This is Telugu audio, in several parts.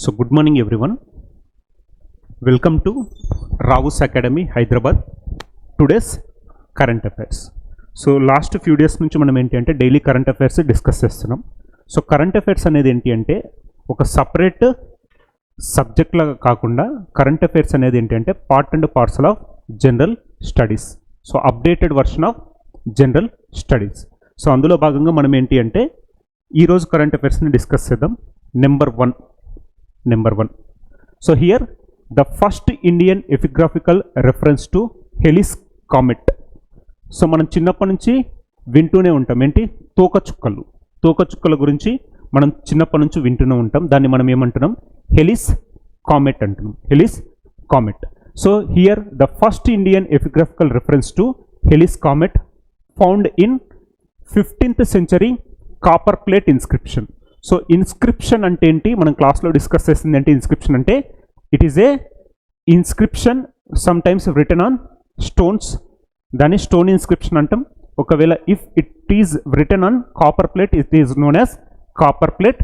So good morning everyone. Welcome to Ravu's Academy, Hyderabad. Today's current affairs. So last few days నుంచి మనం ఏంటి అంటే డైలీ కరెంట్ అఫైర్స్ డిస్కస్ చేస్తున్నాం. సో కరెంట్ అఫైర్స్ అనేది ఏంటి అంటే ఒక సపరేట్ సబ్జెక్ట్ లాగా కాకుండా కరెంట్ అఫైర్స్ అనేది ఏంటి అంటే part and parcel of general studies. So updated version of general studies. So అందులో భాగంగా మనం ఏంటి అంటే ఈరోజు కరెంట్ అఫైర్స్ని డిస్కస్ చేద్దాం. Number one. So here the first Indian epigraphical reference to Halley's comet. So మనం చిన్నప్పటి నుంచి వింటూనే ఉంటాం ఏంటి, తోకచుక్కల గురించి మనం చిన్నప్పటి నుంచి వింటూనే ఉంటాం. దాన్ని మనం ఏమంటున్నాం, హెలిస్ కామెట్ అంటున్నాం. Halley's comet. So here the first Indian epigraphical reference to Halley's comet found in 15th century copper plate inscription. So inscription అంటే ఏంటి, మనం క్లాస్లో డిస్కస్ చేసింది ఏంటి. ఇన్స్క్రిప్షన్ అంటే it is a inscription sometimes written on stones, దాన్ని స్టోన్ ఇన్స్క్రిప్షన్ అంటాం. ఒకవేళ if it is written on copper plate it is known as copper plate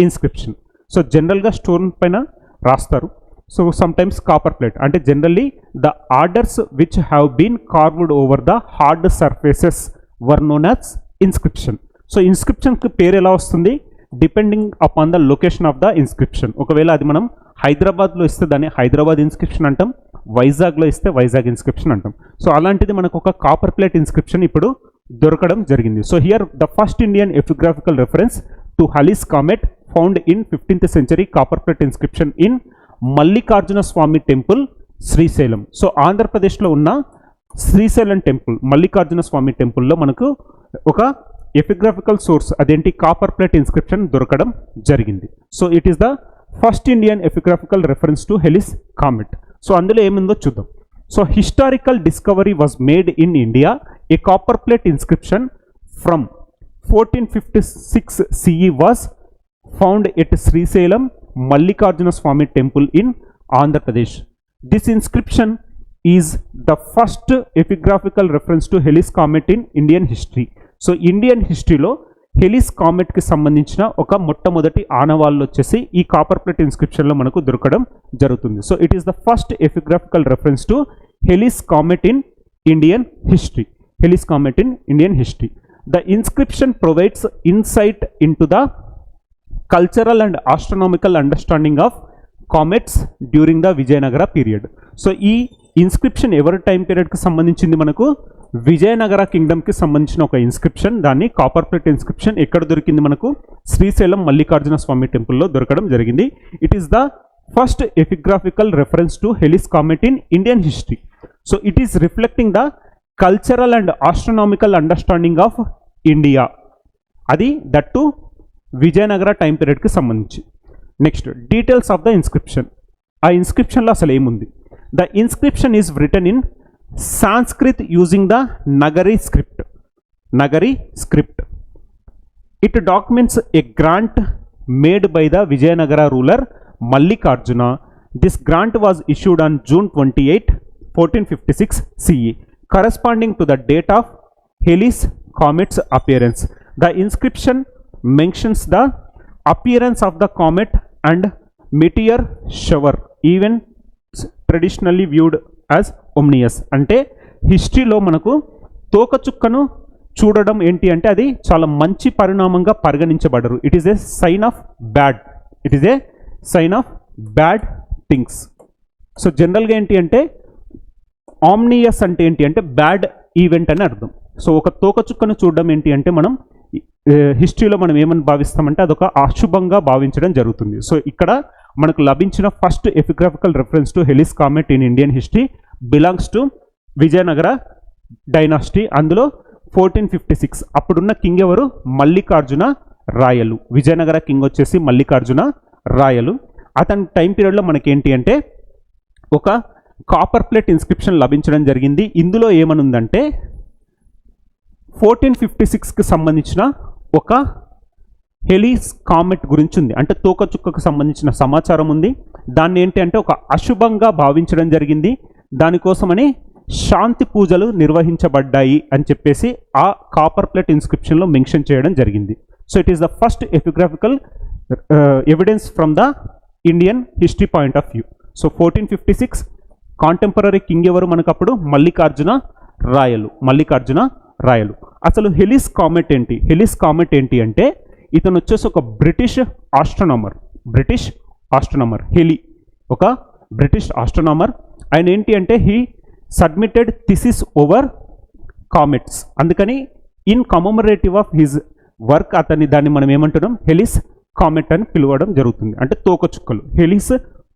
inscription. So జనరల్గా స్టోన్ పైన రాస్తారు. So some times copper plate అంటే generally the orders which have been carved over the hard surfaces were known as inscription. So ఇన్స్క్రిప్షన్కి పేరు ఎలా వస్తుంది, depending upon the location of the inscription. ఒకవేళ అది మనం హైదరాబాద్లో ఇస్తే దాన్ని హైదరాబాద్ ఇన్స్క్రిప్షన్ అంటాం, వైజాగ్లో ఇస్తే వైజాగ్ ఇన్స్క్రిప్షన్ అంటాం. సో అలాంటిది మనకు ఒక కాపర్ ప్లేట్ ఇన్స్క్రిప్షన్ ఇప్పుడు దొరకడం జరిగింది. So here the first Indian epigraphical reference to Halley's comet found in 15th century copper plate inscription in Mallikarjuna Swami temple, Srisailam. So ఆంధ్రప్రదేశ్లో ఉన్న శ్రీశైలం టెంపుల్, మల్లికార్జున స్వామి టెంపుల్లో మనకు ఒక ఎపిగ్రాఫికల్ సోర్స్ అదేంటి, కాపర్ ప్లేట్ ఇన్స్క్రిప్షన్ దొరకడం జరిగింది. So it is the first Indian epigraphical reference to Halley's comet. So అందులో ఏముందో చూద్దాం. So historical discovery was made in India a copper plate inscription from 1456 CE was found at Srisailam Mallikarjuna Swami temple in Andhra Pradesh. This inscription is the first epigraphical reference to Halley's comet in Indian history. So Indian హిస్టరీలో హెలిస్ కామెట్కి సంబంధించిన ఒక మొట్టమొదటి ఆనవాళ్ళు వచ్చేసి ఈ కాపర్ ప్లేట్ ఇన్స్క్రిప్షన్లో మనకు దొరకడం జరుగుతుంది. So it is the first epigraphical reference to Halley's comet in Indian history. Halley's comet in Indian history. The inscription provides insight in to the cultural and astronomical understanding of comets during the Vijayanagara period. So ఈ ఇన్స్క్రిప్షన్ ఎవరి టైం పీరియడ్కి సంబంధించింది, మనకు విజయనగర కింగ్డమ్కి సంబంధించిన ఒక ఇన్స్క్రిప్షన్. దాన్ని కాపర్ ప్లేట్ ఇన్స్క్రిప్షన్ ఎక్కడ దొరికింది, మనకు శ్రీశైలం మల్లికార్జున స్వామి టెంపుల్లో దొరకడం జరిగింది. It is the first epigraphical reference to Halley's comet in Indian history. So it is reflecting the cultural and astronomical understanding of India. అది దట్ టు విజయనగర టైం పీరియడ్కి సంబంధించి. Next details of the inscription. ఆ ఇన్స్క్రిప్షన్లో అసలు ఏముంది. The inscription is written in Sanskrit using the Nagari script. It documents a grant made by the Vijayanagara ruler Mallikarjuna. This grant was issued on June 28, 1456 CE, corresponding to the date of Halley's comet's appearance. The inscription mentions the appearance of the comet and meteor shower, even traditionally viewed as ominous. అంటే హిస్టరీలో మనకు తోకచుక్కను చూడడం ఏంటి అంటే అది చాలా మంచి పరిణామంగా పరిగణించబడరు. It is a sign of bad things. So జనరల్గా ఏంటి అంటే ఆమ్నియస్ అంటే ఏంటి అంటే బ్యాడ్ ఈవెంట్ అని అర్థం. సో ఒక తోకచుక్కను చూడడం ఏంటి అంటే మనం హిస్టరీలో మనం ఏమని భావిస్తామంటే అదొక అశుభంగా భావించడం జరుగుతుంది. సో ఇక్కడ మనకు లభించిన first epigraphical reference to Halley's comet in Indian history belongs to Vijayanagara dynasty. అందులో 1456 అప్పుడున్న కింగ్ ఎవరు, మల్లికార్జున రాయలు. విజయనగర కింగ్ వచ్చేసి మల్లికార్జున రాయలు. అతని టైం పీరియడ్లో మనకేంటి అంటే ఒక కాపర్ ప్లేట్ ఇన్స్క్రిప్షన్ లభించడం జరిగింది. ఇందులో ఏమనుందంటే 1456కి సంబంధించిన ఒక హెలిస్ కామెట్ గురించి ఉంది. అంటే తోకచుక్కకు సంబంధించిన సమాచారం ఉంది. దాన్ని ఏంటి అంటే ఒక అశుభంగా భావించడం జరిగింది. దానికోసమని శాంతి పూజలు నిర్వహించబడ్డాయి అని చెప్పేసి ఆ కాపర్ ప్లేట్ ఇన్స్క్రిప్షన్లో మెన్షన్ చేయడం జరిగింది. So it is the first epigraphical evidence from the Indian history point of view. So 1456 contemporary king ఎవరు మనకప్పుడు? మల్లికార్జున రాయలు. అసలు హెలిస్ కామెట్ ఏంటి అంటే ఇతను వచ్చేసి ఒక బ్రిటిష్ ఆస్ట్రోనామర్ హెలి, ఒక బ్రిటిష్ ఆస్ట్రోనామర్. ఆయన ఏంటి అంటే హీ సబ్మిటెడ్ థిసిస్ ఓవర్ కామెట్స్. అందుకని in commemorative of his work దాన్ని మనం ఏమంటున్నాం? హెలిస్ కామెట్ అని పిలవడం జరుగుతుంది. అంటే తోకచుక్కలు, హెలిస్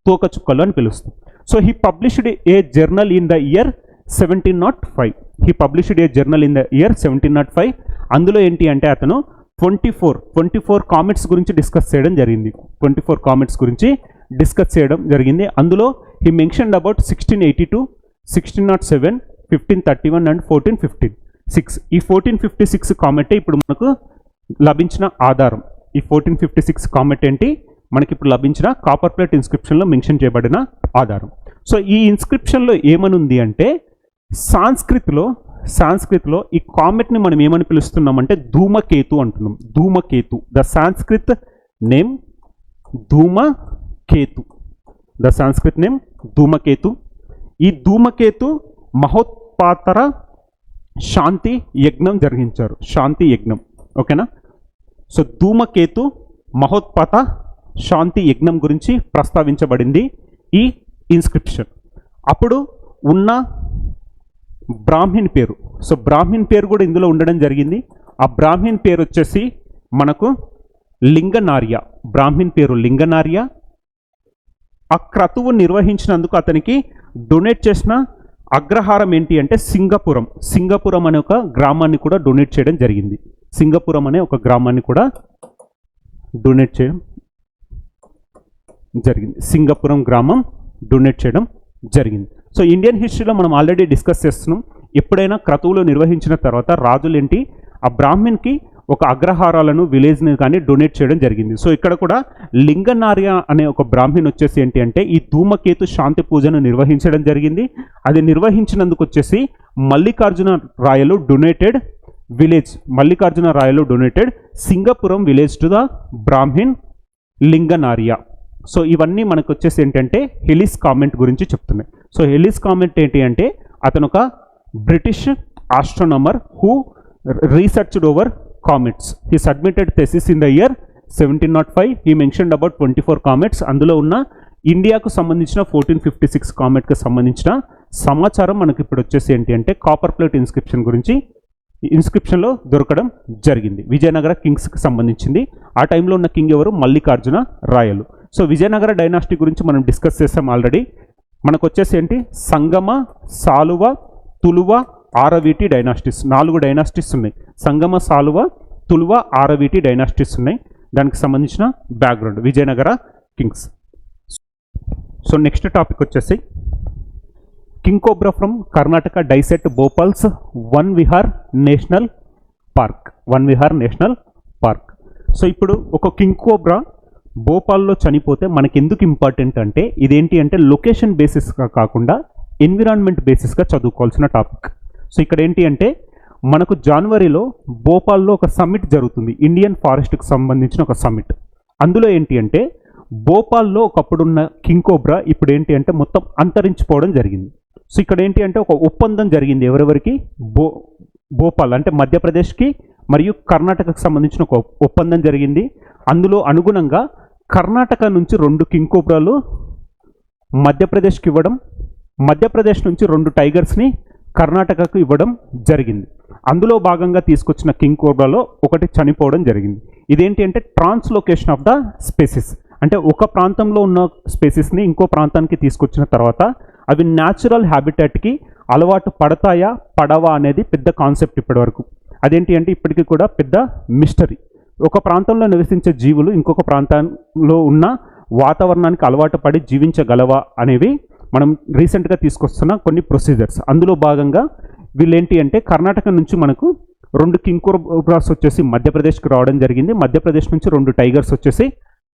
తోకచుక్కలు అని పిలుస్తాం. So he published A journal in the year 1705. అందులో ఏంటి అంటే అతను 24 కామెట్స్ గురించి డిస్కస్ చేయడం జరిగింది. అందులో హీ మెన్షన్డ్ అబౌట్ 1682, 1607, 1531 అండ్ 1456. ఈ 1456 కామెట్ ఇప్పుడు మనకు లభించిన ఆధారం. ఈ 1456 కామెట్ ఏంటి? మనకి ఇప్పుడు లభించిన కాపర్ ప్లేట్ ఇన్స్క్రిప్షన్లో మెన్షన్ చేయబడిన ఆధారం. సో ఈ ఇన్స్క్రిప్షన్లో ఏమనుంది అంటే సాంస్క్రిత్లో ఈ కామెట్ని మనం ఏమని పిలుస్తున్నామంటే ధూమకేతు అంటున్నాం. ధూమకేతు, ద సాంస్క్రిత్ నేమ్ ధూమకేతు. ఈ ధూమకేతు మహోత్పాతర శాంతి యజ్ఞం జరిగించారు. ఓకేనా? సో ధూమకేతు మహోత్పాత శాంతి యజ్ఞం గురించి ప్రస్తావించబడింది ఈ ఇన్స్క్రిప్షన్. అప్పుడు ఉన్న బ్రాహ్మిన్ పేరు, సో బ్రాహ్మిన్ పేరు కూడా ఇందులో ఉండడం జరిగింది. ఆ బ్రాహ్మిన్ పేరు వచ్చేసి మనకు లింగనార్య. ఆ క్రతువు నిర్వహించినందుకు అతనికి డొనేట్ చేసిన అగ్రహారం ఏంటి అంటే సింగపురం అనే ఒక గ్రామాన్ని కూడా డొనేట్ చేయడం జరిగింది. సింగపురం గ్రామం డొనేట్ చేయడం జరిగింది. సో ఇండియన్ హిస్టరీలో మనం ఆల్రెడీ డిస్కస్ చేస్తున్నాం. ఎప్పుడైనా క్రతువులు నిర్వహించిన తర్వాత రాజులేంటి ఆ బ్రాహ్మణ్కి ఒక అగ్రహారాలను విలేజ్ని కానీ డొనేట్ చేయడం జరిగింది. సో ఇక్కడ కూడా లింగనార్య అనే ఒక బ్రాహ్మణ్ వచ్చేసి ఏంటి అంటే ఈ ధూమకేతు శాంతి పూజను నిర్వహించడం జరిగింది. అది నిర్వహించినందుకు వచ్చేసి Mallikarjuna Rayalu donated Singapuram village to the Brahmin Linganarya. So ఇవన్నీ మనకు వచ్చేసి ఏంటంటే హెలిస్ కామెంట్ గురించి చెప్తున్నాయి. సో హెలిస్ కామెంట్ ఏంటి అంటే అతను ఒక British astronomer who researched over comets. He submitted thesis in the year 1705. He mentioned about 24 comets. అందులో ఉన్న ఇండియాకు సంబంధించిన 1456 కామెట్కి సంబంధించిన సమాచారం మనకి ఇప్పుడు వచ్చేసి ఏంటి అంటే కాపర్ ప్లేట్ ఇన్స్క్రిప్షన్లో దొరకడం జరిగింది. విజయనగర కింగ్స్కి సంబంధించింది. ఆ టైంలో ఉన్న కింగ్ ఎవరు? మల్లికార్జున రాయలు. సో విజయనగర డైనాసిటీ గురించి మనం డిస్కస్ చేస్తాం ఆల్రెడీ. మనకు వచ్చేసి ఏంటి సంగమ, సాలువ, తులువ, ఆరవీటి డైనాసిటీస్ 4 డైనాసిటీస్ ఉన్నాయి. సంగమ, సాలువ, తులువ, ఆరవీటి డైనాసిటీస్ ఉన్నాయి. దానికి సంబంధించిన background Vijayanagara kings. So next topic వచ్చేసి king cobra from Karnataka dies at Bhopal's Van Vihar national park. So ఇప్పుడు ఒక కింగ్ కోబ్రా భోపాల్లో చనిపోతే మనకి ఎందుకు ఇంపార్టెంట్ అంటే ఇదేంటి అంటే లొకేషన్ బేసిస్గా కాకుండా ఎన్విరాన్మెంట్ బేసిస్గా చదువుకోవాల్సిన టాపిక్. సో ఇక్కడ ఏంటి అంటే మనకు జనవరిలో భోపాల్లో ఒక సమ్మిట్ జరుగుతుంది, ఇండియన్ ఫారెస్ట్కి సంబంధించిన ఒక సమ్మిట్. అందులో ఏంటి అంటే భోపాల్లో ఒకప్పుడున్న కింగ్ కోబ్రా ఇప్పుడు ఏంటి అంటే మొత్తం అంతరించిపోవడం జరిగింది. సో ఇక్కడ ఏంటి అంటే ఒక ఒప్పందం జరిగింది ఎవరెవరికి? భోపాల్ అంటే మధ్యప్రదేశ్కి మరియు కర్ణాటకకు సంబంధించిన ఒక ఒప్పందం జరిగింది. అందులో అనుగుణంగా కర్ణాటక నుంచి 2 కింగ్ కోబ్రాలు మధ్యప్రదేశ్కి ఇవ్వడం, మధ్యప్రదేశ్ నుంచి 2 టైగర్స్ని కర్ణాటకకు ఇవ్వడం జరిగింది. అందులో భాగంగా తీసుకొచ్చిన కింగ్ కోబ్రాలో ఒకటి చనిపోవడం జరిగింది. ఇదేంటి అంటే ట్రాన్స్లోకేషన్ ఆఫ్ ద స్పీసీస్. అంటే ఒక ప్రాంతంలో ఉన్న స్పీసీస్ని ఇంకో ప్రాంతానికి తీసుకొచ్చిన తర్వాత అవి న్యాచురల్ హ్యాబిటాట్కి అలవాటు పడతాయా పడవా అనేది పెద్ద కాన్సెప్ట్ ఇప్పటివరకు. అదేంటి అంటే ఇప్పటికీ కూడా పెద్ద మిస్టరీ. ఒక ప్రాంతంలో నివసించే జీవులు ఇంకొక ప్రాంతంలో ఉన్న వాతావరణానికి అలవాటు పడి జీవించగలవా అనేవి మనం రీసెంట్గా తీసుకొస్తున్న కొన్ని ప్రొసీజర్స్. అందులో భాగంగా వీళ్ళేంటి అంటే కర్ణాటక నుంచి మనకు 2 కింగ్ కోబ్రాస్ వచ్చేసి మధ్యప్రదేశ్కి రావడం జరిగింది. మధ్యప్రదేశ్ నుంచి 2 టైగర్స్ వచ్చేసి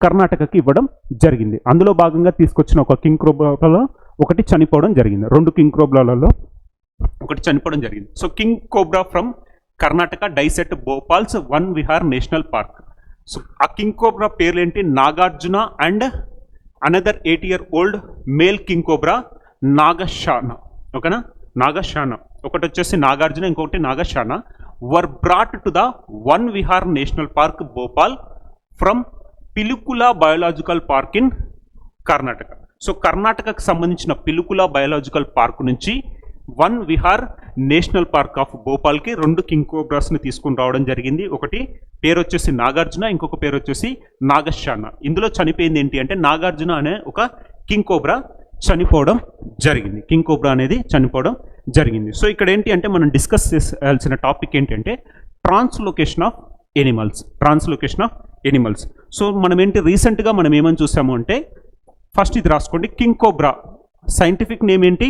కర్ణాటకకి ఇవ్వడం జరిగింది. అందులో భాగంగా తీసుకొచ్చిన ఒక కింగ్ కోబ్రాలో ఒకటి చనిపోవడం జరిగింది. 2 కింగ్ కోబ్రాలలో ఒకటి చనిపోవడం జరిగింది. So king cobra from Karnataka డైసెట్ Bhopal's Van Vihar national park. So ఆ కింగ్ కోబ్రా పేర్లు ఏంటి? Nagarjuna and another 8-year-old male king cobra Nagashana. ఓకేనా, నాగశాన. ఒకటి వచ్చేసి నాగార్జున, ఇంకొకటి Nagashana. Were brought to the Van Vihar national park Bhopal from Pilikula biological park in Karnataka. So కర్ణాటకకు సంబంధించిన పిలుకులా బయోలాజికల్ పార్క్ నుంచి Van Vihar national park of భోపాల్కి 2 కింగ్ కోబ్రాస్ని తీసుకుని రావడం జరిగింది. ఒకటి పేరు వచ్చేసి నాగార్జున, ఇంకొక పేరు వచ్చేసి నాగశాన. ఇందులో చనిపోయింది ఏంటి అంటే నాగార్జున అనే ఒక కింగ్ కోబ్రా చనిపోవడం జరిగింది. కింగ్ కోబ్రా అనేది చనిపోవడం జరిగింది. సో ఇక్కడ ఏంటి అంటే మనం డిస్కస్ చేయాల్సిన టాపిక్ ఏంటంటే translocation of animals. Translocation of animals. So మనం ఏంటి రీసెంట్గా మనం ఏమని చూసాము అంటే, ఫస్ట్ ఇది రాసుకోండి, కింగ్ కోబ్రా సైంటిఫిక్ నేమ్ ఏంటి?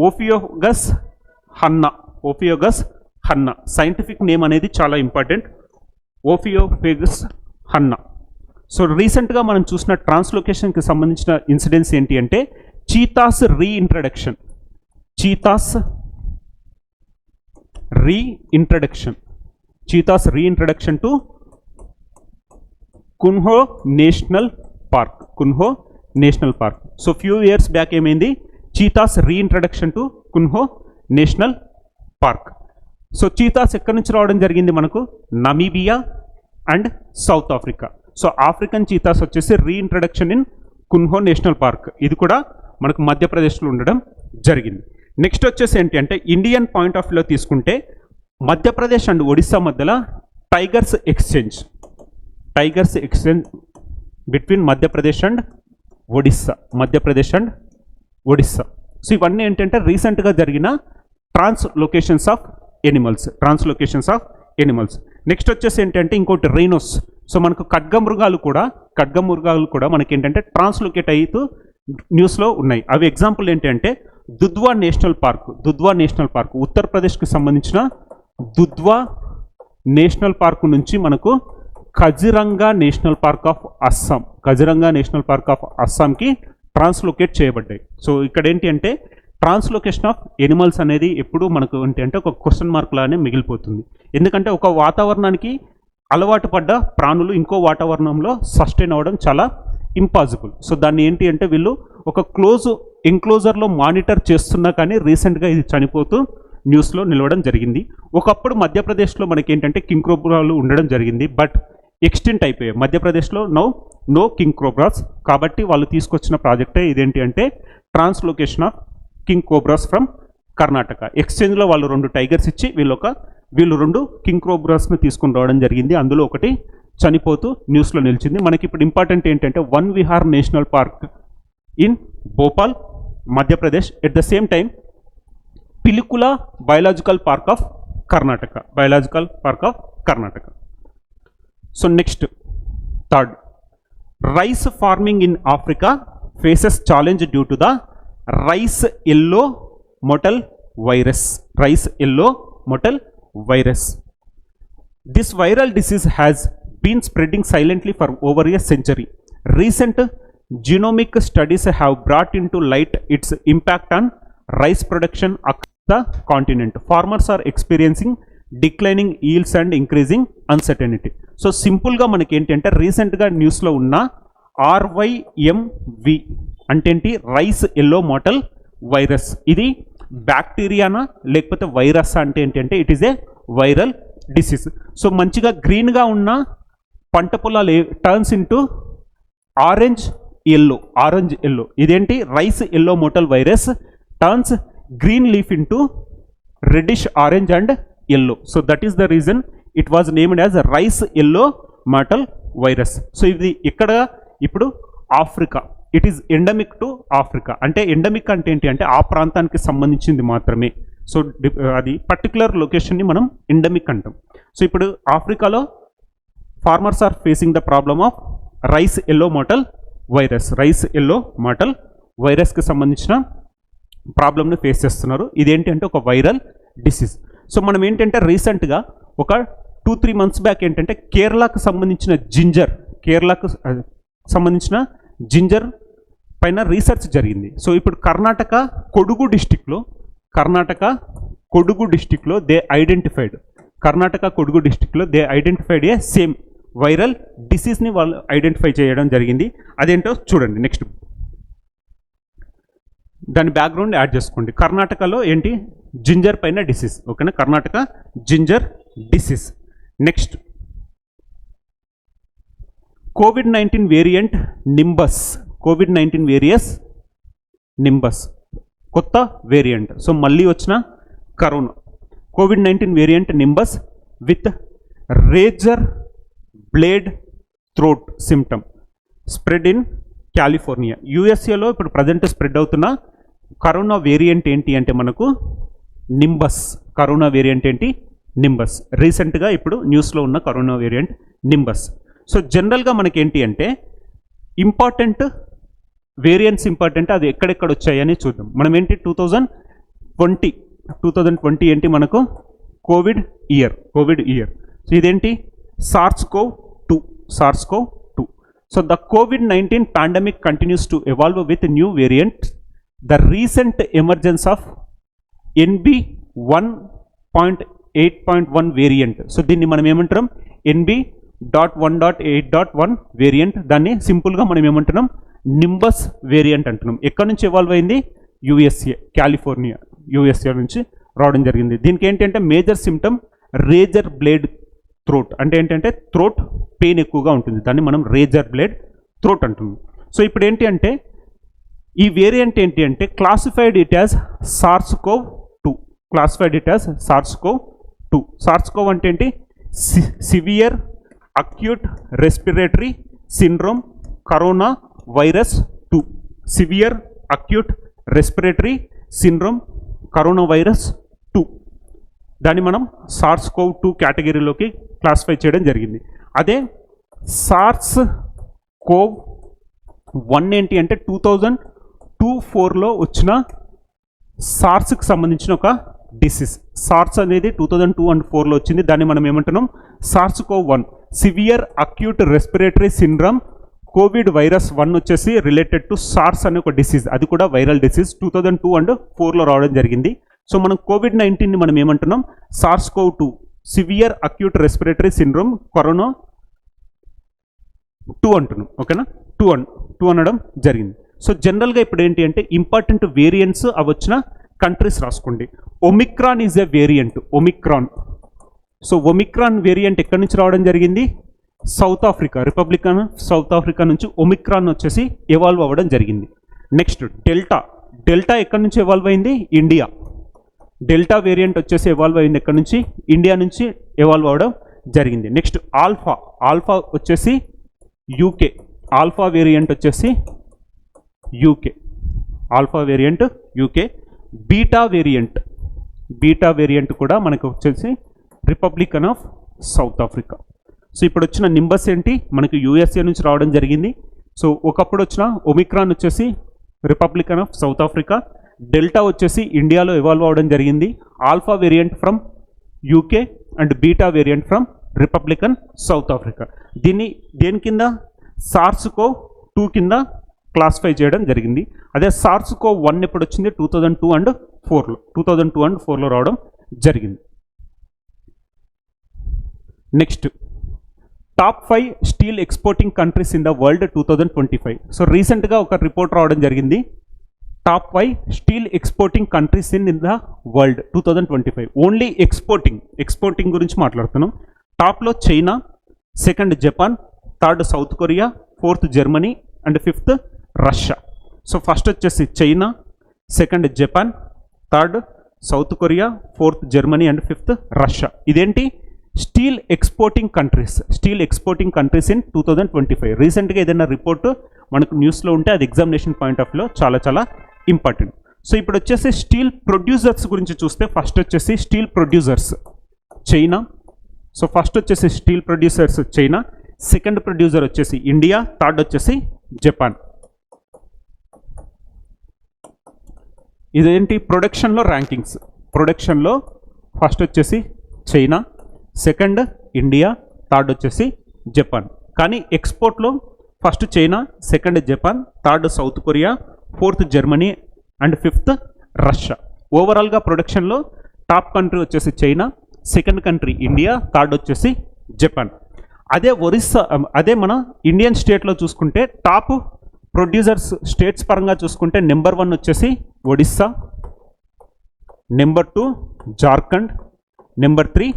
ఓఫియోగస్ హన్నా. ఓఫియోగస్ హన్నా సైంటిఫిక్ నేమ్ అనేది చాలా ఇంపార్టెంట్. ఓఫియోగస్ హన్నా. సో రీసెంట్గా మనం చూసిన ట్రాన్స్లోకేషన్కి సంబంధించిన ఇన్సిడెంట్స్ ఏంటి అంటే cheetahs reintroduction. Cheetahs reintroduction. Cheetahs reintroduction to Kuno national park. Kuno national park. So few years back ఏమైంది? Cheetahs reintroduction to Kuno national park. So cheetahs ఎక్కడి నుంచి రావడం జరిగింది మనకు? Namibia and South Africa. So African cheetahs వచ్చేసి reintroduction in Kuno national park. ఇది కూడా మనకు మధ్యప్రదేశ్లో ఉండడం జరిగింది. నెక్స్ట్ వచ్చేసి ఏంటి అంటే ఇండియన్ పాయింట్ ఆఫ్ వ్యూలో తీసుకుంటే మధ్యప్రదేశ్ అండ్ ఒడిస్సా మధ్యలో tigers exchange. Tigers exchange between Madhya Pradesh and Odisha. Madhya Pradesh and Odisha. So ఇవన్నీ ఏంటంటే రీసెంట్గా జరిగిన translocations of animals. Translocations of animals. Next వచ్చేసి ఏంటంటే ఇంకోటి రైనోస్. సో మనకు ఖడ్గమృగాలు కూడా మనకి ఏంటంటే ట్రాన్స్లోకేట్ అవుతూ న్యూస్లో ఉన్నాయి. అవి ఎగ్జాంపుల్ ఏంటంటే Dudhwa national park. Dudhwa national park ఉత్తరప్రదేశ్కి సంబంధించిన దుధ్వా నేషనల్ పార్క్ నుంచి మనకు Kaziranga national park of Assam. Kaziranga national park of అస్సాంకి ట్రాన్స్లోకేట్ చేయబడ్డాయి. సో ఇక్కడ ఏంటి అంటే ట్రాన్స్లోకేషన్ ఆఫ్ ఎనిమల్స్ అనేది ఎప్పుడు మనకు ఏంటి అంటే ఒక క్వశ్చన్ మార్క్ లానే మిగిలిపోతుంది. ఎందుకంటే ఒక వాతావరణానికి అలవాటు పడ్డ ప్రాణులు ఇంకో వాతావరణంలో సస్టైన్ అవ్వడం చాలా ఇంపాసిబుల్. సో దాన్ని ఏంటి అంటే వీళ్ళు ఒక ఎంక్లోజర్లో మానిటర్ చేస్తున్నా కానీ రీసెంట్గా ఇది చనిపోతూ న్యూస్లో నిలవడం జరిగింది. ఒకప్పుడు మధ్యప్రదేశ్లో మనకి ఏంటంటే కింగ్ కోబ్రాలు ఉండడం జరిగింది, బట్ ఎక్స్టెంట్ అయిపోయాయి. మధ్యప్రదేశ్లో నో కింగ్ కోబ్రాస్. కాబట్టి వాళ్ళు తీసుకొచ్చిన ప్రాజెక్టే ఇదేంటి అంటే translocation of king cobras from Karnataka. ఎక్స్చేంజ్లో వాళ్ళు 2 టైగర్స్ ఇచ్చి వీళ్ళు 2 కింగ్ కోబ్రాస్ని తీసుకుని రావడం జరిగింది. అందులో ఒకటి చనిపోతూ న్యూస్లో నిలిచింది. మనకి ఇప్పుడు ఇంపార్టెంట్ ఏంటంటే Van Vihar national park in Bhopal, Madhya Pradesh. At the same time Pilikula biological park of Karnataka. Biological park of Karnataka. So next third, rice farming in Africa faces challenge due to the rice yellow mottle virus. Rice yellow mottle virus. This viral disease has been spreading silently for over a century. Recent genomic studies have brought into light its impact on rice production across the continent. Farmers are experiencing declining yields and increasing uncertainty. So simple గా మనకి ఏంటంటే రీసెంట్గా న్యూస్లో ఉన్న RYMV అంటే ఏంటి? Rice yellow mottle virus. ఇది బ్యాక్టీరియానా లేకపోతే వైరస్ అంటే ఏంటంటే it is a viral disease. So మంచిగా గ్రీన్గా ఉన్న పంట పొలాలు టర్న్స్ ఇంటూ ఆరెంజ్ ఎల్లో. ఇదేంటి? Rice yellow mottle virus turns green leaf into reddish orange and yellow. So that is the reason it was named as rice yellow mottle virus. So ఇది ఇక్కడ ఇప్పుడు Africa. It is endemic to Africa. అంటే ఎండమిక్ అంటే ఏంటి అంటే ఆ ప్రాంతానికి సంబంధించింది మాత్రమే. సో అది పర్టికులర్ లొకేషన్ని మనం ఎండమిక్ అంటాం. సో ఇప్పుడు ఆఫ్రికాలో farmers are facing the problem of rice yellow mottle virus. Rice yellow mottle వైరస్కి సంబంధించిన ప్రాబ్లమ్ని ఫేస్ చేస్తున్నారు. ఇదేంటి అంటే ఒక వైరల్ డిసీజ్. సో మనం ఏంటంటే రీసెంట్గా ఒక 2-3 months బ్యాక్ ఏంటంటే కేరళకు సంబంధించిన జింజర్ పైన రీసెర్చ్ జరిగింది. సో ఇప్పుడు కర్ణాటక కొడుగు డిస్టిక్లో దే ఐడెంటిఫైడ్ కర్ణాటక కొడుగు డిస్టిక్లో they identified a same viral డిసీజ్ని వాళ్ళు ఐడెంటిఫై చేయడం జరిగింది. అదేంటో చూడండి నెక్స్ట్. దాని బ్యాక్గ్రౌండ్ యాడ్ చేసుకోండి. కర్ణాటకలో ఏంటి, జింజర్ పైన డిసీజ్. ఓకేనా, కర్ణాటక జింజర్ డిసీజ్. నెక్స్ట్, కోవిడ్-19 variant Nimbus. COVID-19 various Nimbus కొత్త వేరియంట్. సో మళ్ళీ వచ్చిన corona. COVID-19 variant Nimbus with razor blade throat symptom spread in California. యూఎస్ఏలో ఇప్పుడు ప్రజెంట్ స్ప్రెడ్ అవుతున్న కరోనా వేరియంట్ ఏంటి అంటే మనకు నింబస్. కరోనా వేరియంట్ ఏంటి, నింబస్. రీసెంట్గా ఇప్పుడు న్యూస్లో ఉన్న కరోనా వేరియంట్ నింబస్. సో జనరల్గా మనకి ఏంటి అంటే ఇంపార్టెంట్ వేరియంట్స్ ఇంపార్టెంట్, అది ఎక్కడెక్కడ వచ్చాయని చూద్దాం. మనం ఏంటి 2020 ఏంటి మనకు కోవిడ్ ఇయర్. సో ఇదేంటి SARS-CoV-2. So the COVID-19 pandemic continues to evolve with new variant. The recent emergence of NB1.8.1 variant. So దీన్ని మనం ఏమంటున్నాం, NB.1.8.1 వేరియంట్. దాన్ని సింపుల్గా మనం ఏమంటున్నాం, నింబస్ వేరియంట్ అంటున్నాం. ఎక్కడి నుంచి ఎవాల్వ్ అయింది, యూఎస్ఏ, కాలిఫోర్నియా, యూఎస్ఏ నుంచి రావడం జరిగింది. దీనికి ఏంటంటే major symptom razor blade throat. అంటే ఏంటంటే థ్రోట్ పెయిన్ ఎక్కువగా ఉంటుంది, దాన్ని మనం రేజర్ బ్లేడ్ థ్రోట్ అంటున్నాం. సో ఇప్పుడు ఏంటి అంటే ఈ వేరియంట్ ఏంటి అంటే classified it as SARS-CoV-2. SARS-CoV అంటే ఏంటి, severe acute respiratory syndrome corona virus 2. Severe acute respiratory syndrome corona virus 2. దాన్ని మనం SARS-CoV-2 కేటగిరీలోకి క్లాసిఫై చేయడం జరిగింది. అదే SARS-CoV-1 ఏంటి అంటే 2002-04లో వచ్చిన సార్స్కి సంబంధించిన ఒక డిసీజ్. సార్స్ అనేది 2002 and 4లో వచ్చింది. దాన్ని మనం ఏమంటున్నాం, SARS-CoV-1 severe acute respiratory syndrome Covid virus 1 వచ్చేసి రిలేటెడ్ టు సార్స్ అనే ఒక డిసీజ్. అది కూడా వైరల్ డిసీజ్ 2002 and 4లో రావడం జరిగింది. సో మనం కోవిడ్-19ని మనం ఏమంటున్నాం, SARS-CoV-2 severe acute respiratory syndrome corona 2 అంటున్నాం. ఓకేనా, 2 అనడం జరిగింది. సో జనరల్గా ఇప్పుడు ఏంటి అంటే ఇంపార్టెంట్ వేరియంట్స్ అవి వచ్చిన కంట్రీస్ రాసుకోండి. Omicron is a variant. So Omicron variant ఎక్కడి నుంచి రావడం జరిగింది, south Africa, republic of south Africa నుంచి ఒమిక్రాన్ వచ్చేసి ఎవాల్వ్ అవ్వడం జరిగింది. నెక్స్ట్ డెల్టా ఎక్కడి నుంచి ఎవాల్వ్ అయింది, ఇండియా. డెల్టా వేరియంట్ వచ్చేసి ఎవాల్వ్ అయింది ఎక్కడి నుంచి, ఇండియా నుంచి ఎవాల్వ్ అవ్వడం జరిగింది. నెక్స్ట్ ఆల్ఫా వచ్చేసి యూకే. ఆల్ఫా వేరియంట్ వచ్చేసి యూకే. బీటా వేరియంట్ కూడా మనకు వచ్చేసి Republican of south Africa. So ఇప్పుడు వచ్చిన నింబస్ ఏంటి, మనకి యూఎస్ఏ నుంచి రావడం జరిగింది. సో ఒకప్పుడు వచ్చిన ఒమిక్రాన్ వచ్చేసి Republican of south Africa. Delta వచ్చేసి ఇండియాలో ఎవాల్వ్ అవ్వడం జరిగింది. Alpha variant from UK and beta variant from republican South Africa. దీన్ని దేని కింద, SARS-CoV-2 కింద క్లాసిఫై చేయడం జరిగింది. అదే SARS-CoV-1 ఎప్పుడు వచ్చింది, 2002 and 4లో రావడం జరిగింది. Next, top 5 steel exporting countries in the world 2025. So రీసెంట్గా ఒక రిపోర్ట్ రావడం జరిగింది, top 5 steel exporting countries in the world 2025. Only exporting గురించి మాట్లాడుతున్నాం. టాప్లో China, second Japan, third South Korea, fourth Germany and fifth Russia. So first వచ్చేసి China, second Japan, third South Korea, fourth Germany and fifth Russia. ఇదేంటి, స్టీల్ ఎక్స్పోర్టింగ్ కంట్రీస్ ఇన్ 2025. రీసెంట్గా ఏదైనా రిపోర్టు మనకు న్యూస్లో ఉంటే అది ఎగ్జామినేషన్ పాయింట్ ఆఫ్ వ్యూలో చాలా ఇంపార్టెంట్. సో ఇప్పుడు వచ్చేసి స్టీల్ ప్రొడ్యూసర్స్ గురించి చూస్తే ఫస్ట్ వచ్చేసి steel producers China. So first వచ్చేసి steel producers China, second producer వచ్చేసి ఇండియా, థర్డ్ వచ్చేసి జపాన్. ఇదేంటి, ప్రొడక్షన్లో ర్యాంకింగ్స్. ప్రొడక్షన్లో ఫస్ట్ వచ్చేసి చైనా, సెకండ్ ఇండియా, థర్డ్ వచ్చేసి జపాన్. కానీ ఎక్స్పోర్ట్లో first China, second Japan, third South Korea, fourth Germany and fifth Russia. ఓవరాల్గా ప్రొడక్షన్లో టాప్ కంట్రీ వచ్చేసి China, second country India, third వచ్చేసి జపాన్. అదే ఒరిస్సా, అదే మన ఇండియన్ స్టేట్లో చూసుకుంటే టాప్ ప్రొడ్యూసర్స్ స్టేట్స్ పరంగా చూసుకుంటే నెంబర్ 1 వచ్చేసి Odisha, number 2 Jharkhand, number 3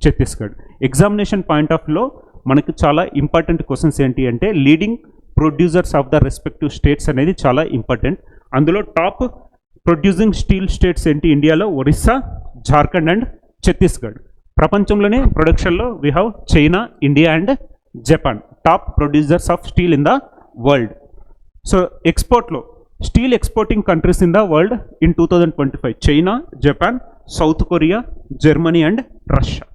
Chhattisgarh. Examination point of లో మనకి చాలా ఇంపార్టెంట్ క్వశ్చన్స్ ఏంటి అంటే leading producers of the respective states అనేది చాలా ఇంపార్టెంట్. అందులో టాప్ ప్రొడ్యూసింగ్ స్టీల్ స్టేట్స్ ఏంటి ఇండియాలో? ఒరిస్సా, జార్ఖండ్ అండ్ ఛత్తీస్గఢ్. ప్రపంచంలోనే ప్రొడక్షన్లో we have China, India and Japan, top producers of steel in the world. So ఎక్స్పోర్ట్లో steel exporting countries in the world in 2025 China, Japan, South Korea, Germany and Russia.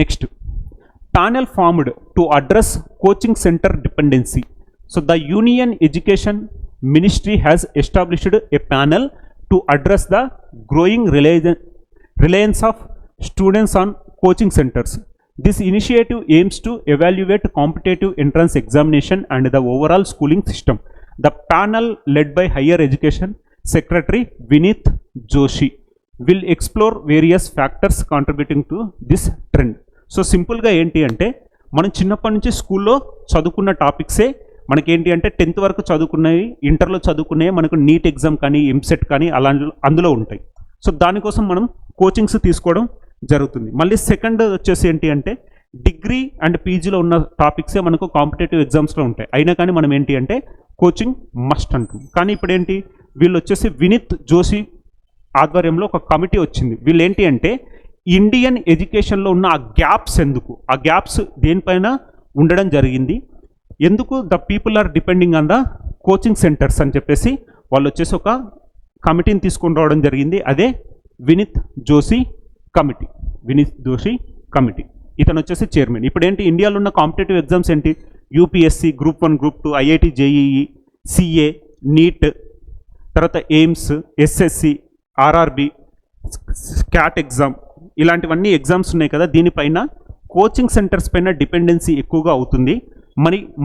Next, panel formed to address coaching center dependency. So the Union Education Ministry has established a panel to address the growing reliance of students on coaching centers. This initiative aims to evaluate competitive entrance examination and the overall schooling system. The panel, led by Higher Education Secretary Vinith Joshi, will explore various factors contributing to this trend. So సింపుల్గా ఏంటి అంటే మనం చిన్నప్పటి నుంచి స్కూల్లో చదువుకున్న టాపిక్సే మనకేంటి అంటే 10th వరకు చదువుకున్నవి, ఇంటర్లో చదువుకునే మనకు నీట్ ఎగ్జామ్ కానీ ఎంసెట్ కానీ అలా అందులో ఉంటాయి. సో దానికోసం మనం కోచింగ్స్ తీసుకోవడం జరుగుతుంది. మళ్ళీ సెకండ్ వచ్చేసి ఏంటి అంటే డిగ్రీ అండ్ పీజీలో ఉన్న టాపిక్సే మనకు కాంపిటేటివ్ ఎగ్జామ్స్లో ఉంటాయి. అయినా కానీ మనం ఏంటి అంటే కోచింగ్ మస్ట్ అంటాం. కానీ ఇప్పుడు ఏంటి, వీళ్ళు వచ్చేసి వినీత్ జోషి ఆధ్వర్యంలో ఒక కమిటీ వచ్చింది. వీళ్ళు ఏంటి అంటే ఇండియన్ ఎడ్యుకేషన్లో ఉన్న ఆ గ్యాప్స్ ఎందుకు, ఆ గ్యాప్స్ దేనిపైన ఉండడం జరిగింది, ఎందుకు the people are depending on the coaching centres అని చెప్పేసి వాళ్ళు వచ్చేసి ఒక కమిటీని తీసుకొని రావడం జరిగింది. అదే వినీత్ జోషి కమిటీ. ఇతను వచ్చేసి చైర్మన్. ఇప్పుడు ఏంటి, ఇండియాలో ఉన్న కాంపిటేటివ్ ఎగ్జామ్స్ ఏంటి? UPSC, group 1, group 2, IIT, JEE, CA, NEET, తర్వాత AIIMS, SSC, RRB, CAT exam, ఇలాంటివన్నీ ఎగ్జామ్స్ ఉన్నాయి కదా. దీనిపైన కోచింగ్ సెంటర్స్ పైన డిపెండెన్సీ ఎక్కువగా అవుతుంది.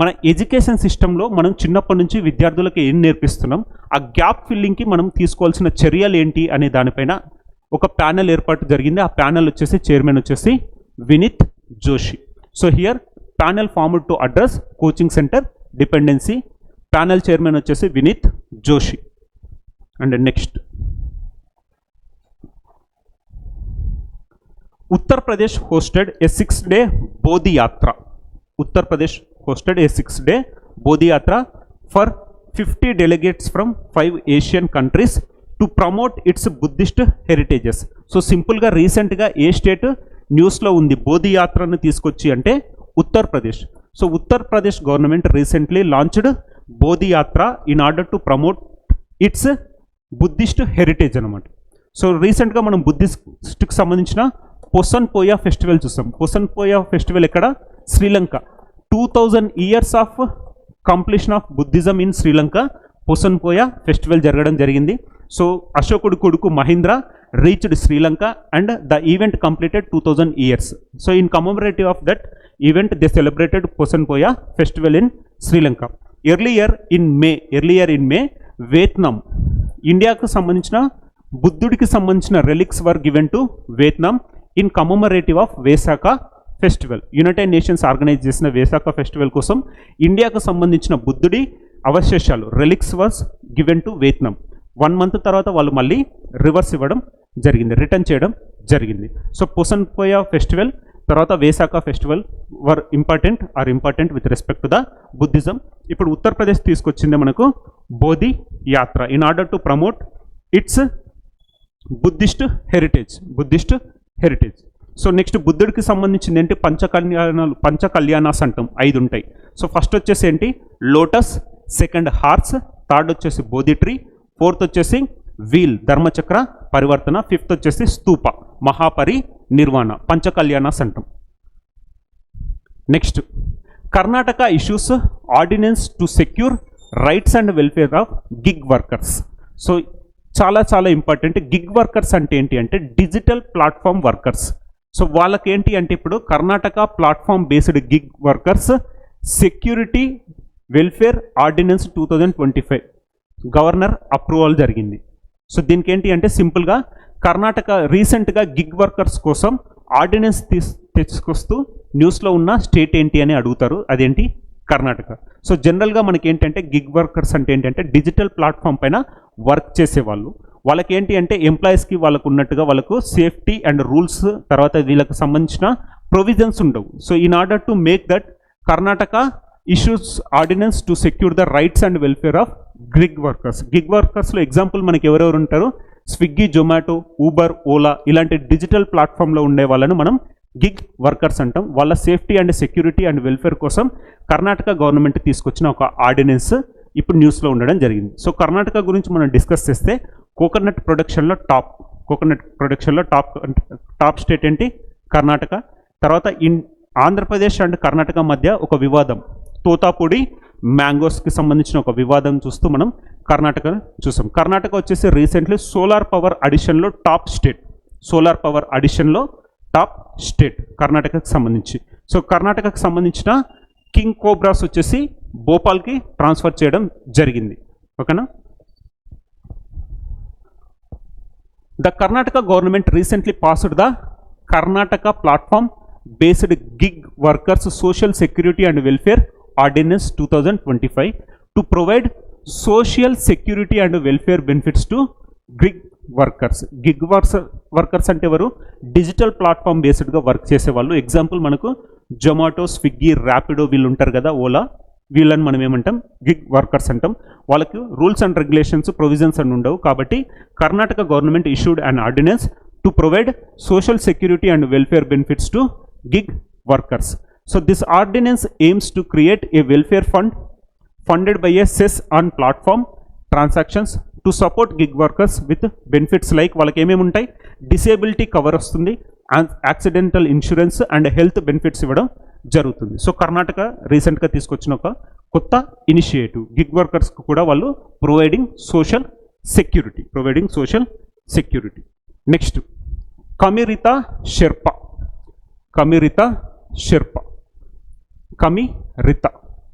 మన ఎడ్యుకేషన్ సిస్టంలో మనం చిన్నప్పటి నుంచి విద్యార్థులకు ఏం నేర్పిస్తున్నాం, ఆ గ్యాప్ ఫిల్లింగ్కి మనం తీసుకోవాల్సిన చర్యలు ఏంటి అనే దానిపైన ఒక ప్యానెల్ ఏర్పాటు జరిగింది. ఆ ప్యానెల్ వచ్చేసి చైర్మన్ వచ్చేసి Vineet Joshi. So here panel formed to address coaching centre dependency. Panel chairman వచ్చేసి Vineet Joshi. And next, Uttar Pradesh hosted a 6-day Bodhi Yatra. Uttar Pradesh hosted a 6-day Bodhi Yatra for 50 delegates from 5 Asian countries to promote its Buddhist heritages. So సింపుల్గా రీసెంట్గా ఏ స్టేట్ న్యూస్లో ఉంది బోధి యాత్రను తీసుకొచ్చి అంటే Uttar Pradesh. So Uttar Pradesh government recently launched Bodhi Yatra in order to promote its Buddhist heritage అనమాట. సో రీసెంట్గా మనం బుద్ధిస్ట్కి సంబంధించిన పొసన్ పోయా ఫెస్టివల్ చూస్తాం. పొసన్ పోయా ఫెస్టివల్ ఎక్కడ? Sri Lanka. 2000 years of completion of Buddhism in Sri Lanka Poson Poya festival జరగడం జరిగింది. సో అశోకుడు కొడుకు Mahindra reached Sri Lanka and the event completed 2000 years. So in commemorative of that event they celebrated Poson Poya festival in Sri Lanka. Earlier in May Vietnam, ఇండియాకు సంబంధించిన బుద్ధుడికి సంబంధించిన relics were given to Vietnam in commemorative of Vesak festival. United Nations organise చేసిన వేసాక ఫెస్టివల్ కోసం ఇండియాకు సంబంధించిన బుద్ధుడి అవశేషాలు relics was given to Vietnam. 1 month తర్వాత వాళ్ళు మళ్ళీ రిటర్న్ చేయడం జరిగింది. సో పొసన్ పోయా ఫెస్టివల్ తర్వాత Vesak festival are important with respect to the Buddhism. ఇప్పుడు ఉత్తరప్రదేశ్ తీసుకొచ్చింది మనకు Bodhi Yatra in order to promote its Buddhist heritage. So next బుద్ధుడికి సంబంధించింది ఏంటి? పంచకళ్యాణాస్ అంటాం, 5 ఉంటాయి. సో ఫస్ట్ వచ్చేసి ఏంటి? లోటస్, సెకండ్ హార్స్, థర్డ్ వచ్చేసి బోధి ట్రీ, ఫోర్త్ వచ్చేసి వీల్ ధర్మచక్ర పరివర్తన, ఫిఫ్త్ వచ్చేసి స్తూప మహాపరి నిర్వాణ. పంచకళ్యాణాస్ అంటాం. Next, Karnataka issues ordinance to secure rights and welfare of gig workers. So చాలా చాలా ఇంపార్టెంట్. గిగ్ వర్కర్స్ అంటే ఏంటి అంటే డిజిటల్ ప్లాట్ఫామ్ వర్కర్స్. సో వాళ్ళకి ఏంటి అంటే ఇప్పుడు Karnataka platform based gig workers security welfare ordinance 2025 governor approval జరిగింది. సో దీనికి ఏంటి అంటే సింపుల్గా కర్ణాటక రీసెంట్గా గిగ్ వర్కర్స్ కోసం ఆర్డినెన్స్ తీసుకొస్తూ న్యూస్లో ఉన్న స్టేట్ ఏంటి అని అడుగుతారు. అదేంటి? కర్ణాటక. సో జనరల్గా మనకి ఏంటంటే గిగ్ వర్కర్స్ అంటే ఏంటంటే డిజిటల్ ప్లాట్ఫామ్ పైన వర్క్ చేసేవాళ్ళు. వాళ్ళకి ఏంటి అంటే ఎంప్లాయీస్కి వాళ్ళకు ఉన్నట్టుగా వాళ్ళకు సేఫ్టీ అండ్ రూల్స్ తర్వాత వీళ్ళకి సంబంధించిన ప్రొవిజన్స్ ఉండవు. So in order to make that Karnataka issues ordinance to secure the rights and welfare of gig workers. Gig వర్కర్స్లో ఎగ్జాంపుల్ మనకి ఎవరెవరు ఉంటారు? స్విగ్గీ, జొమాటో, ఊబర్, ఓలా ఇలాంటి డిజిటల్ ప్లాట్ఫామ్లో ఉండే వాళ్ళను మనం గిగ్ వర్కర్స్ అంటాం. వాళ్ళ safety and security and welfare కోసం కర్ణాటక గవర్నమెంట్ తీసుకొచ్చిన ఒక ఆర్డినెన్స్ ఇప్పుడు న్యూస్లో ఉండడం జరిగింది. సో కర్ణాటక గురించి మనం డిస్కస్ చేస్తే కోకోనట్ ప్రొడక్షన్లో టాప్ స్టేట్ ఏంటి? కర్ణాటక. తర్వాత ఆంధ్రప్రదేశ్ అండ్ కర్ణాటక మధ్య ఒక వివాదం, తోతాపూడి మ్యాంగోస్కి సంబంధించిన ఒక వివాదం చూస్తూ మనం కర్ణాటక చూసాం. కర్ణాటక వచ్చేసి రీసెంట్లీ సోలార్ పవర్ అడిషన్లో టాప్ స్టేట్ కర్ణాటకకు సంబంధించి. సో కర్ణాటకకు సంబంధించిన కింగ్ కోబ్రాస్ వచ్చేసి భోపాల్కి ట్రాన్స్ఫర్ చేయడం జరిగింది. ఓకేనా? The Karnataka government recently passed the Karnataka platform based gig workers social security and welfare ordinance 2025 to provide social security and welfare benefits to gig workers. Gig workers అంటే ఎవరు? డిజిటల్ ప్లాట్ఫామ్ బేస్డ్గా వర్క్ చేసేవాళ్ళు. ఎగ్జాంపుల్ మనకు జొమాటో, స్విగ్గీ, ర్యాపిడో వీళ్ళు ఉంటారు కదా, ఓలా, వీళ్ళని మనం ఏమంటాం? గిగ్ వర్కర్స్ అంటాం. వాళ్ళకి రూల్స్ అండ్ రెగ్యులేషన్స్ ప్రొవిజన్స్ అని ఉండవు. కాబట్టి Karnataka government issued an ordinance to provide social security and welfare benefits to gig workers. So this ordinance aims to create a welfare fund funded by a cess on platform transactions to support gig workers with benefits like వాళ్ళకి ఏమేమి ఉంటాయి? డిసేబిలిటీ కవర్ వస్తుంది, accidental insurance and health benefits ఇవ్వడం జరుగుతుంది. సో కర్ణాటక రీసెంట్గా తీసుకొచ్చిన ఒక కొత్త ఇనిషియేటివ్, గిగ్ వర్కర్స్కి కూడా వాళ్ళు providing social security. Next Kami Rita Sherpa,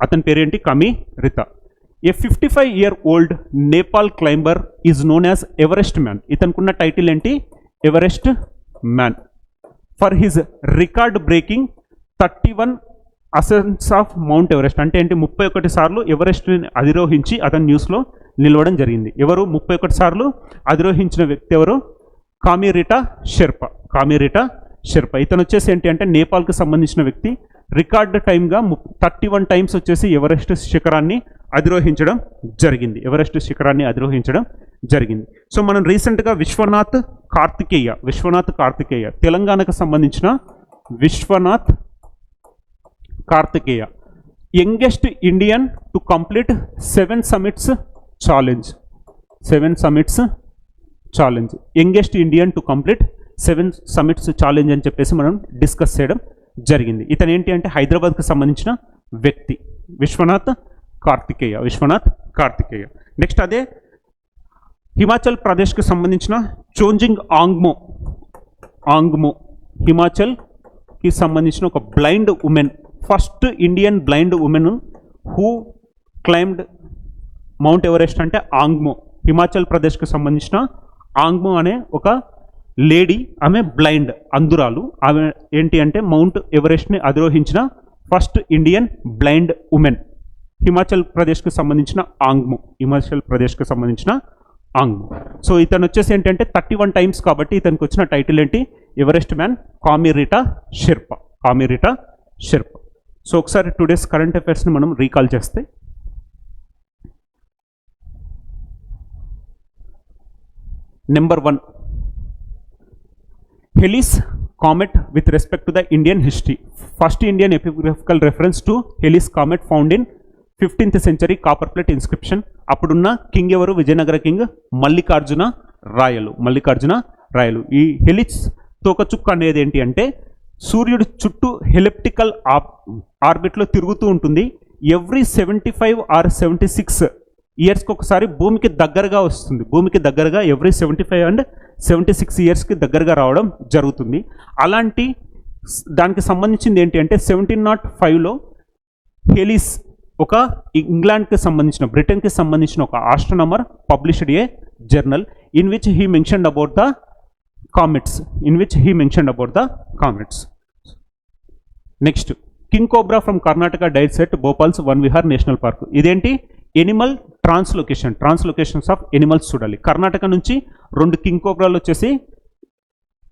అతని పేరేంటి? Kami Rita. A 55-year-old Nepal climber is known as Everest man. ఇతనుకున్న టైటిల్ ఏంటి? Everest man. For his record breaking 31 ascents of mount Everest. అంటే ఏంటి? 31 సార్లు ఎవరెస్ట్ని అధిరోహించి అతను న్యూస్లో నిలవడం జరిగింది. ఎవరు 31 సార్లు అధిరోహించిన వ్యక్తి ఎవరు? కమిరితా షెర్పా. ఇతను వచ్చేసి ఏంటి అంటే నేపాల్కి సంబంధించిన వ్యక్తి. రికార్డ్ టైమ్గా 31 టైమ్స్ వచ్చేసి ఎవరెస్ట్ శిఖరాన్ని అధిరోహించడం జరిగింది. సో మనం రీసెంట్గా విశ్వనాథ్ కార్తికేయ తెలంగాణకు సంబంధించిన Vishwanath Karthikeya youngest Indian to complete 7 summits challenge. Youngest Indian to complete 7 summits challenge అని చెప్పేసి మనం డిస్కస్ చేయడం జరిగింది. ఇతను ఏంటి అంటే హైదరాబాద్కి సంబంధించిన వ్యక్తి, విశ్వనాథ్ కార్తికేయ. నెక్స్ట్ అదే హిమాచల్ ప్రదేశ్కి సంబంధించిన చోంజింగ్ ఆంగ్మో హిమాచల్కి సంబంధించిన ఒక blind women, first Indian blind women who claimed mount Everest అంటే ఆంగ్మో. హిమాచల్ ప్రదేశ్కి సంబంధించిన ఆంగ్మో అనే ఒక లేడీ, ఆమె బ్లైండ్, అంధురాలు. ఆమె ఏంటి అంటే మౌంట్ ఎవరెస్ట్ని అధిరోహించిన first Indian blind women. Himachal ప్రదేశ్కి సంబంధించిన ఆంగ్మో. సో ఇతను వచ్చేసి ఏంటంటే 31 టైమ్స్ కాబట్టి ఇతనికి వచ్చిన టైటిల్ ఏంటి? Everest man Kami Rita Sherpa. So ఒకసారి టుడేస్ కరెంట్ అఫైర్స్ని మనం రీకాల్ చేస్తే, number 1, Halley's Comet with respect to the Indian history. First Indian epigraphical reference to Halley's Comet found in 15th century copper plate inscription. అప్పుడున్న కింగ్ ఎవరు? విజయనగర కింగ్ మల్లికార్జున రాయలు. ఈ హెలిస్ తోకచుక్క అనేది ఏంటి అంటే సూర్యుడు చుట్టూ హెలిప్టికల్ ఆర్బిట్లో తిరుగుతూ ఉంటుంది. ఎవ్రీ 75 or 76 ఇయర్స్కి ఒకసారి భూమికి దగ్గరగా వస్తుంది. ఎవ్రీ 75 and 76 ఇయర్స్కి దగ్గరగా రావడం జరుగుతుంది. అలాంటి దానికి సంబంధించింది ఏంటి అంటే 1705లో హెలిస్ ఒక ఇంగ్లాండ్కి సంబంధించిన, బ్రిటన్కి సంబంధించిన ఒక astronomer published A journal. in which he mentioned about the comets. Next, king cobra from Karnataka died at Bhopal's One Vihar National Park. ఇదేంటి ఎనిమల్ ట్రాన్స్లొకేషన్స్ ఆఫ్ ఎనిమల్స్ చూడాలి. కర్ణాటక నుంచి 2 కింగ్ కోబ్రాలు వచ్చేసి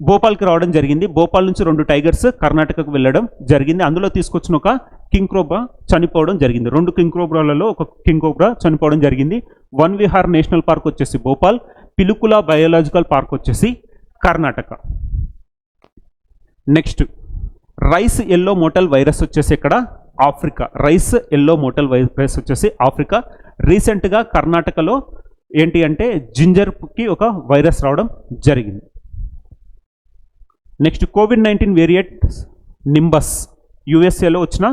భోపాల్కి రావడం జరిగింది. భోపాల్ నుంచి 2 టైగర్స్ కర్ణాటకకు వెళ్ళడం జరిగింది. అందులో తీసుకొచ్చిన ఒక కింగ్ కోబ్రా చనిపోవడం జరిగింది. 2 కింగ్ కోబ్రాలలో ఒక కింగ్ కోబ్రా చనిపోవడం జరిగింది. వన్ విహార్ నేషనల్ పార్క్ వచ్చేసి భోపాల్, పిలుకుల బయోలాజికల్ పార్క్ వచ్చేసి Karnataka. Next, rice yellow mottle virus వచ్చేసి ఇక్కడ Africa. Rice yellow mottle virus వచ్చేసి ఆఫ్రికా. రీసెంట్గా కర్ణాటకలో ఏంటి అంటే జింజర్కి ఒక వైరస్ రావడం జరిగింది. నెక్స్ట్, కోవిడ్-19 వేరియంట్ నింబస్. యుఎస్ఏలో వచ్చిన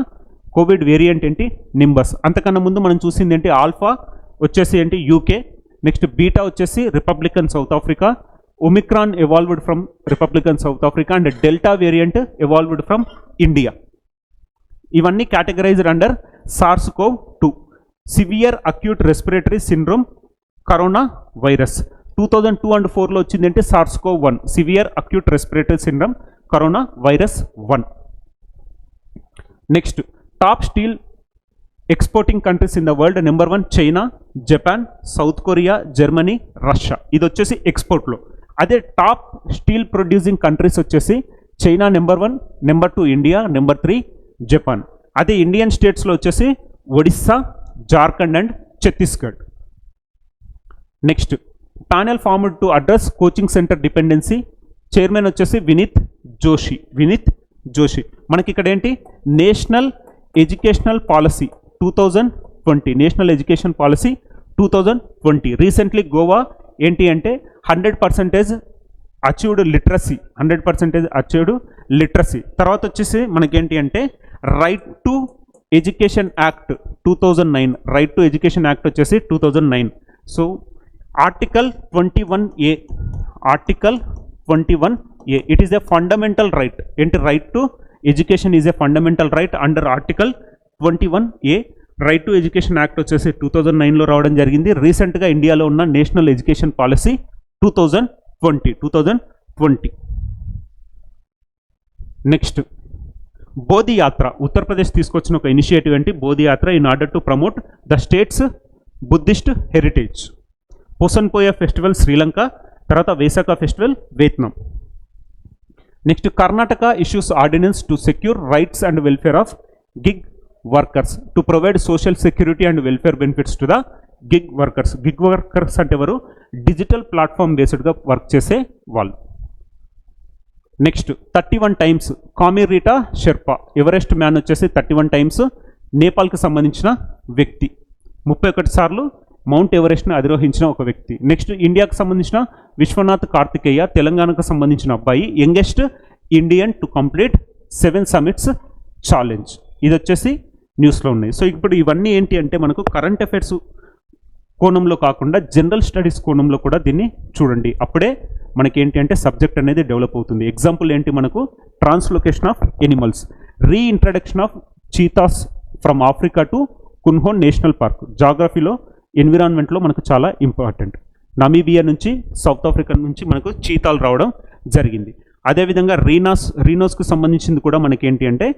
కోవిడ్ వేరియంట్ ఏంటి నింబస్. అంతకన్నా ముందు మనం చూసింది ఏంటి ఆల్ఫా వచ్చేసి ఏంటి యూకే. నెక్స్ట్, బీటా వచ్చేసి republican South Africa. Omicron evolved from republican South Africa and delta variant evolved from India. ఇవన్నీ categorised under SARS-CoV-2. Severe acute respiratory syndrome corona virus 2002 and 4లో వచ్చింది అంటే SARS-CoV-1 severe acute respiratory syndrome corona virus 1. Next, top steel exporting countries in the world. Number 1 China, Japan, South Korea, Germany, Russia. ఇది వచ్చేసి ఎక్స్పోర్ట్లో. అదే టాప్ స్టీల్ ప్రొడ్యూసింగ్ కంట్రీస్ వచ్చేసి China number 1, number 2 India, number 3 Japan. అదే ఇండియన్ స్టేట్స్లో వచ్చేసి Odisha, Jharkhand and Chhattisgarh. Next, panel formed to address coaching centre dependency. Chairman వచ్చేసి వినీత్ జోషి. మనకి ఇక్కడ ఏంటి national educational policy 2020, national education policy 2020. Recently Goa ఏంటి అంటే 100% అచీవ్డ్ లిటరసీ, 100% అచీవ్డ్ లిటరసీ. తర్వాత వచ్చేసి మనకేంటి అంటే right to education act 2009, right to education act వచ్చేసి 2009. So article 21A, it is a fundamental right. ఏంటి right to education is a fundamental right under article 21A. Right to education act వచ్చేసి 2009లో రావడం జరిగింది. రీసెంట్గా ఇండియాలో ఉన్న నేషనల్ ఎడ్యుకేషన్ పాలసీ 2020. నెక్స్ట్, బోధి యాత్ర. ఉత్తరప్రదేశ్ తీసుకొచ్చిన ఒక ఇనిషియేటివ్ ఏంటి బోధి Yatra in order to promote the states Buddhist heritage. పోసన్పోయ festival Sri Lanka, తర్వాత Vesak festival Vietnam. Next, Karnataka issues ordinance to secure rights and welfare of gig workers to provide social security and welfare benefits to the gig workers. Gig workers అంటే ఎవరు? డిజిటల్ ప్లాట్ఫామ్ బేస్డ్గా వర్క్ చేసే వాళ్ళు. Next, 31 times Kami Rita Sherpa. Everest man వచ్చేసి 31 times నేపాల్కి సంబంధించిన వ్యక్తి. 31 సార్లు మౌంట్ ఎవరెస్ట్ని అధిరోహించిన ఒక వ్యక్తి. నెక్స్ట్, ఇండియాకు సంబంధించిన విశ్వనాథ్ కార్తికేయ, తెలంగాణకు సంబంధించిన అబ్బాయి, youngest Indian to complete 7 summits challenge. ఇది వచ్చేసి న్యూస్లో ఉన్నాయి. సో ఇప్పుడు ఇవన్నీ ఏంటి అంటే మనకు కరెంట్ అఫైర్స్ కోణంలో కాకుండా జనరల్ స్టడీస్ కోణంలో కూడా దీన్ని చూడండి. అప్పుడే మనకి ఏంటి అంటే సబ్జెక్ట్ అనేది డెవలప్ అవుతుంది. ఎగ్జాంపుల్ ఏంటి మనకు translocation of animals, reintroduction of cheetahs from Africa to Kuno national park. జాగ్రఫీలో ఎన్విరాన్మెంట్లో మనకు చాలా ఇంపార్టెంట్. నమీబియా నుంచి సౌత్ ఆఫ్రికా నుంచి మనకు చీతాలు రావడం జరిగింది. అదేవిధంగా రీనోస్కు సంబంధించింది కూడా మనకి ఏంటి అంటే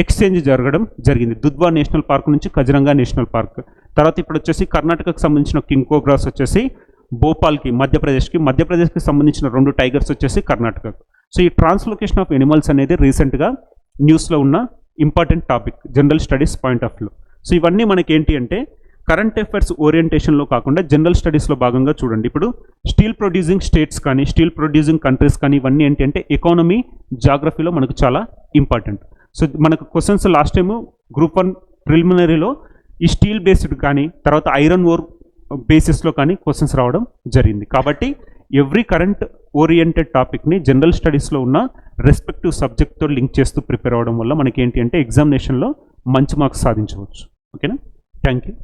ఎక్స్చేంజ్ జరగడం జరిగింది. దుధ్వా నేషనల్ పార్క్ నుంచి కజిరంగా నేషనల్ పార్క్. తర్వాత ఇప్పుడు వచ్చేసి కర్ణాటకకు సంబంధించిన కింగ్ కోబ్రాస్ వచ్చేసి భోపాల్కి, మధ్యప్రదేశ్కి సంబంధించిన 2 టైగర్స్ వచ్చేసి కర్ణాటకకు. సో ఈ ట్రాన్స్లొకేషన్ ఆఫ్ ఎనిమల్స్ అనేది రీసెంట్గా న్యూస్లో ఉన్న important topic general studies point of view. So ఇవన్నీ మనకి ఏంటి అంటే కరెంట్ అఫైర్స్ ఓరియంటేషన్లో కాకుండా జనరల్ స్టడీస్లో భాగంగా చూడండి. ఇప్పుడు స్టీల్ ప్రొడ్యూసింగ్ స్టేట్స్ కానీ స్టీల్ ప్రొడ్యూసింగ్ కంట్రీస్ కానీ ఇవన్నీ ఏంటి అంటే ఎకానమీ, జాగ్రఫీలో మనకు చాలా ఇంపార్టెంట్. సో మనకు క్వశ్చన్స్ లాస్ట్ టైము గ్రూప్ 1 ప్రిలిమినరీలో ఈ స్టీల్ బేస్డ్ కానీ తర్వాత ఐరన్ ఓర్ బేసిస్లో కానీ క్వశ్చన్స్ రావడం జరిగింది. కాబట్టి ఎవ్రీ కరెంట్ ఓరియంటెడ్ టాపిక్ని జనరల్ స్టడీస్లో ఉన్న రెస్పెక్టివ్ సబ్జెక్ట్తో లింక్ చేస్తూ ప్రిపేర్ అవ్వడం వల్ల మనకి ఏంటి అంటే ఎగ్జామినేషన్లో మంచి మార్క్స్ సాధించవచ్చు. ఓకేనా? Thank you.